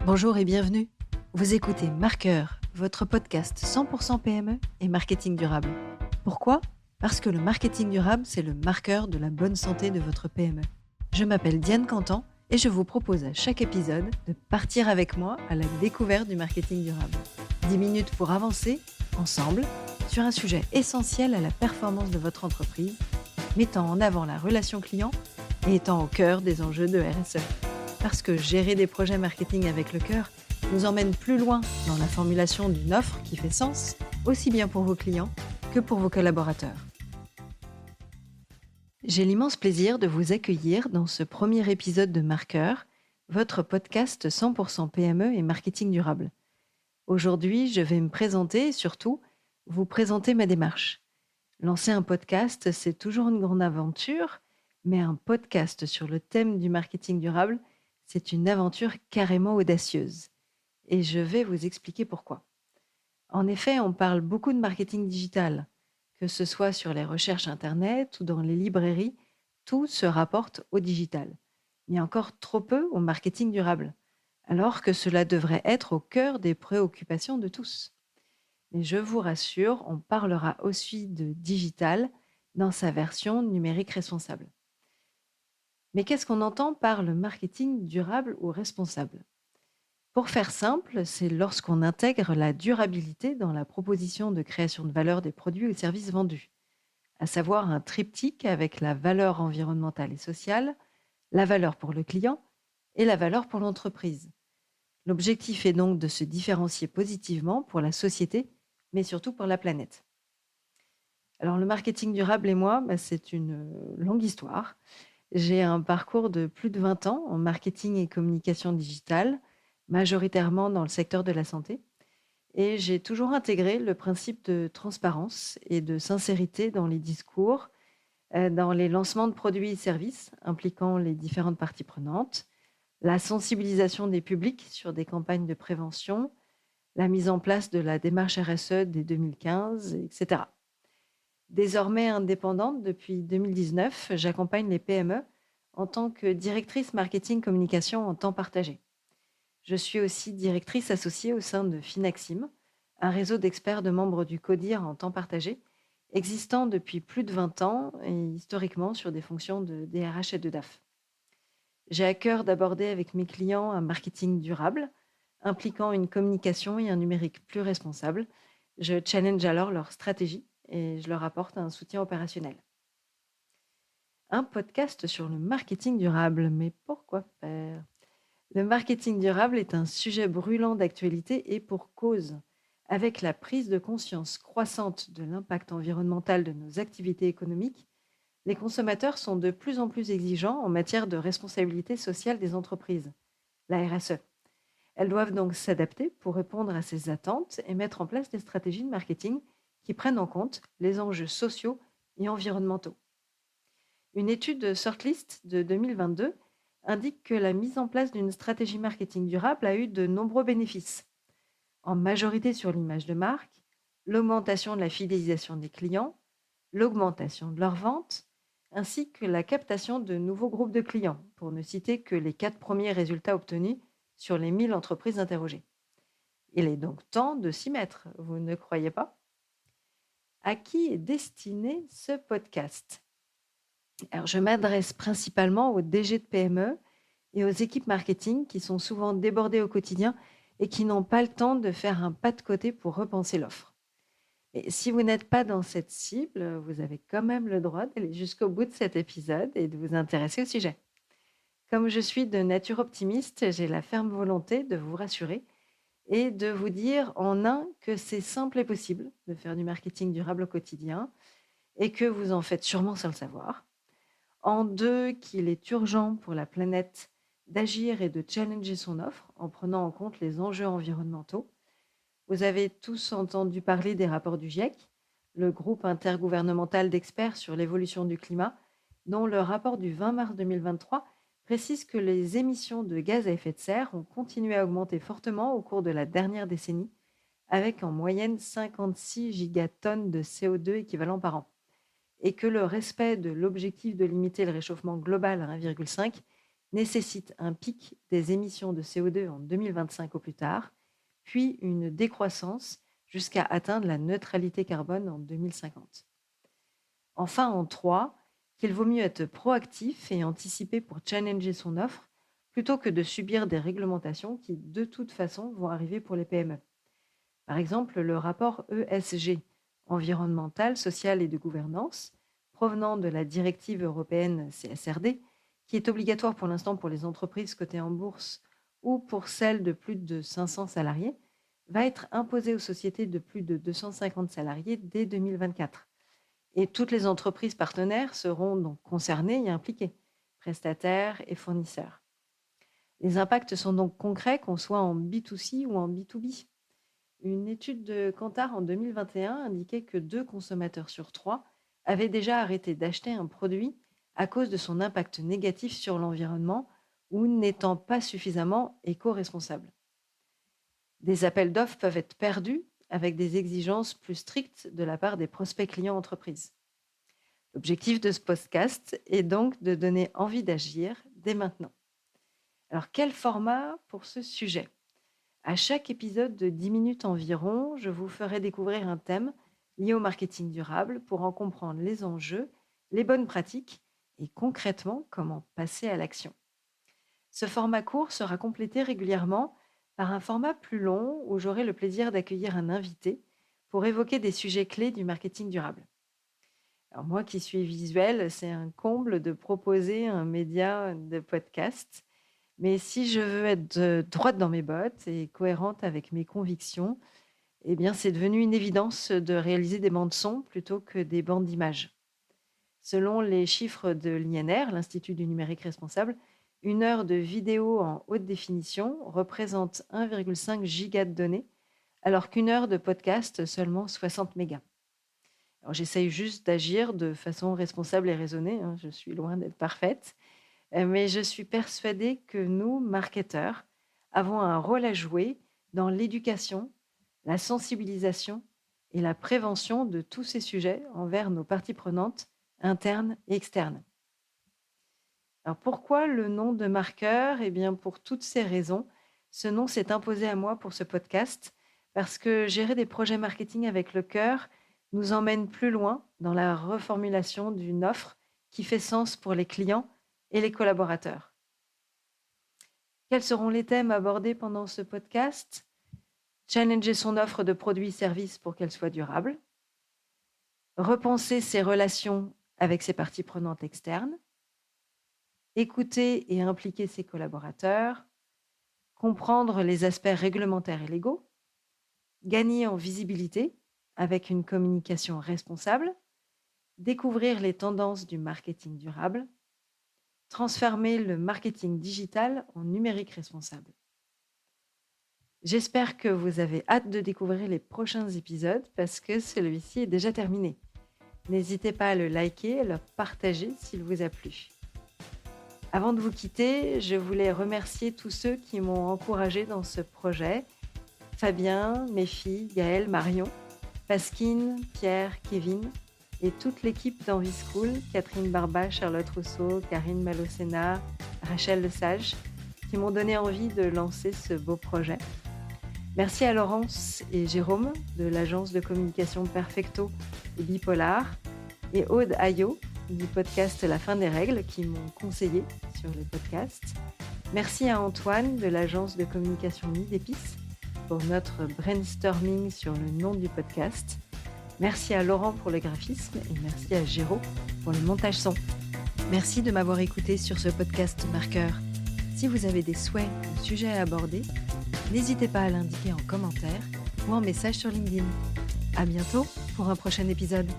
Bonjour et bienvenue. Vous écoutez Marqueur, votre podcast 100% PME et marketing durable. Pourquoi ? Parce que le marketing durable, c'est le marqueur de la bonne santé de votre PME. Je m'appelle Diane Cantan et je vous propose à chaque épisode de partir avec moi à la découverte du marketing durable. 10 minutes pour avancer, ensemble, sur un sujet essentiel à la performance de votre entreprise, mettant en avant la relation client et étant au cœur des enjeux de RSE. Parce que gérer des projets marketing avec le cœur nous emmène plus loin dans la formulation d'une offre qui fait sens, aussi bien pour vos clients que pour vos collaborateurs. J'ai l'immense plaisir de vous accueillir dans ce premier épisode de Marqueur, votre podcast 100% PME et marketing durable. Aujourd'hui, je vais me présenter et surtout vous présenter ma démarche. Lancer un podcast, c'est toujours une grande aventure, mais un podcast sur le thème du marketing durable, c'est une aventure carrément audacieuse. Et je vais vous expliquer pourquoi. En effet, on parle beaucoup de marketing digital, que ce soit sur les recherches Internet ou dans les librairies, tout se rapporte au digital, mais encore trop peu au marketing durable, alors que cela devrait être au cœur des préoccupations de tous. Mais je vous rassure, on parlera aussi de digital dans sa version numérique responsable. Mais qu'est-ce qu'on entend par le marketing durable ou responsable ? Pour faire simple, c'est lorsqu'on intègre la durabilité dans la proposition de création de valeur des produits ou services vendus, à savoir un triptyque avec la valeur environnementale et sociale, la valeur pour le client et la valeur pour l'entreprise. L'objectif est donc de se différencier positivement pour la société, mais surtout pour la planète. Alors le marketing durable et moi, c'est une longue histoire. J'ai un parcours de plus de 20 ans en marketing et communication digitale, majoritairement dans le secteur de la santé. Et j'ai toujours intégré le principe de transparence et de sincérité dans les discours, dans les lancements de produits et services impliquant les différentes parties prenantes, la sensibilisation des publics sur des campagnes de prévention, la mise en place de la démarche RSE dès 2015, etc. Désormais indépendante depuis 2019, j'accompagne les PME en tant que directrice marketing communication en temps partagé. Je suis aussi directrice associée au sein de Finaxim, un réseau d'experts de membres du CODIR en temps partagé, existant depuis plus de 20 ans et historiquement sur des fonctions de DRH et de DAF. J'ai à cœur d'aborder avec mes clients un marketing durable, impliquant une communication et un numérique plus responsable. Je challenge alors leur stratégie et je leur apporte un soutien opérationnel. Un podcast sur le marketing durable, mais pourquoi faire ? Le marketing durable est un sujet brûlant d'actualité et pour cause. Avec la prise de conscience croissante de l'impact environnemental de nos activités économiques, les consommateurs sont de plus en plus exigeants en matière de responsabilité sociale des entreprises, la RSE. Elles doivent donc s'adapter pour répondre à ces attentes et mettre en place des stratégies de marketing qui prennent en compte les enjeux sociaux et environnementaux. Une étude de Sortlist de 2022 indique que la mise en place d'une stratégie marketing durable a eu de nombreux bénéfices, en majorité sur l'image de marque, l'augmentation de la fidélisation des clients, l'augmentation de leurs ventes, ainsi que la captation de nouveaux groupes de clients, pour ne citer que les 4 premiers résultats obtenus sur les 1000 entreprises interrogées. Il est donc temps de s'y mettre, vous ne croyez pas ? À qui est destiné ce podcast ? Alors, je m'adresse principalement aux DG de PME et aux équipes marketing qui sont souvent débordées au quotidien et qui n'ont pas le temps de faire un pas de côté pour repenser l'offre. Et si vous n'êtes pas dans cette cible, vous avez quand même le droit d'aller jusqu'au bout de cet épisode et de vous intéresser au sujet. Comme je suis de nature optimiste, j'ai la ferme volonté de vous rassurer et de vous dire en un que c'est simple et possible de faire du marketing durable au quotidien et que vous en faites sûrement sans le savoir. En deux, qu'il est urgent pour la planète d'agir et de challenger son offre en prenant en compte les enjeux environnementaux. Vous avez tous entendu parler des rapports du GIEC, le groupe intergouvernemental d'experts sur l'évolution du climat, dont le rapport du 20 mars 2023 précise que les émissions de gaz à effet de serre ont continué à augmenter fortement au cours de la dernière décennie, avec en moyenne 56 gigatonnes de CO2 équivalent par an, et que le respect de l'objectif de limiter le réchauffement global à 1,5 nécessite un pic des émissions de CO2 en 2025 au plus tard, puis une décroissance jusqu'à atteindre la neutralité carbone en 2050. Enfin, en 3, qu'il vaut mieux être proactif et anticiper pour challenger son offre plutôt que de subir des réglementations qui, de toute façon, vont arriver pour les PME. Par exemple, le rapport ESG, environnemental, social et de gouvernance, provenant de la directive européenne CSRD, qui est obligatoire pour l'instant pour les entreprises cotées en bourse ou pour celles de plus de 500 salariés, va être imposé aux sociétés de plus de 250 salariés dès 2024. Et toutes les entreprises partenaires seront donc concernées et impliquées, prestataires et fournisseurs. Les impacts sont donc concrets, qu'on soit en B2C ou en B2B. Une étude de Kantar en 2021 indiquait que 2 consommateurs sur 3 avaient déjà arrêté d'acheter un produit à cause de son impact négatif sur l'environnement ou n'étant pas suffisamment éco-responsable. Des appels d'offres peuvent être perdus avec des exigences plus strictes de la part des prospects clients entreprises. L'objectif de ce podcast est donc de donner envie d'agir dès maintenant. Alors, quel format pour ce sujet ? À chaque épisode de 10 minutes environ, je vous ferai découvrir un thème lié au marketing durable pour en comprendre les enjeux, les bonnes pratiques et concrètement comment passer à l'action. Ce format court sera complété régulièrement par un format plus long où j'aurai le plaisir d'accueillir un invité pour évoquer des sujets clés du marketing durable. Alors moi qui suis visuelle, c'est un comble de proposer un média de podcast. Mais si je veux être droite dans mes bottes et cohérente avec mes convictions, eh bien, c'est devenu une évidence de réaliser des bandes son plutôt que des bandes d'images. Selon les chiffres de l'INR, l'Institut du numérique responsable, 1 heure de vidéo en haute définition représente 1,5 giga de données, alors qu'1 heure de podcast seulement 60 mégas. Alors, j'essaye juste d'agir de façon responsable et raisonnée, hein, je suis loin d'être parfaite, mais je suis persuadée que nous, marketeurs, avons un rôle à jouer dans l'éducation, la sensibilisation et la prévention de tous ces sujets envers nos parties prenantes, internes et externes. Alors pourquoi le nom de marqueur ? Eh bien, pour toutes ces raisons, ce nom s'est imposé à moi pour ce podcast parce que gérer des projets marketing avec le cœur nous emmène plus loin dans la reformulation d'une offre qui fait sens pour les clients et les collaborateurs. Quels seront les thèmes abordés pendant ce podcast ? Challenger son offre de produits et services pour qu'elle soit durable. Repenser ses relations avec ses parties prenantes externes. Écouter et impliquer ses collaborateurs. Comprendre les aspects réglementaires et légaux. Gagner en visibilité avec une communication responsable. Découvrir les tendances du marketing durable. Transformer le marketing digital en numérique responsable. J'espère que vous avez hâte de découvrir les prochains épisodes parce que celui-ci est déjà terminé. N'hésitez pas à le liker et à le partager s'il vous a plu. Avant de vous quitter, je voulais remercier tous ceux qui m'ont encouragé dans ce projet. Fabien, mes filles, Gaëlle, Marion, Pasquine, Pierre, Kevin et toute l'équipe d'Envie School, Catherine Barba, Charlotte Rousseau, Karine Malocena, Rachel Lesage, qui m'ont donné envie de lancer ce beau projet. Merci à Laurence et Jérôme de l'agence de communication Perfecto et Bipolar et Aude Ayot du podcast La fin des règles qui m'ont conseillé sur les podcasts. Merci à Antoine de l'agence de communication Nid d'Épices pour notre brainstorming sur le nom du podcast. Merci à Laurent pour le graphisme et merci à Géraud pour le montage son. Merci de m'avoir écouté sur ce podcast marqueur. Si vous avez des souhaits ou sujets à aborder, n'hésitez pas à l'indiquer en commentaire ou en message sur LinkedIn. À bientôt pour un prochain épisode.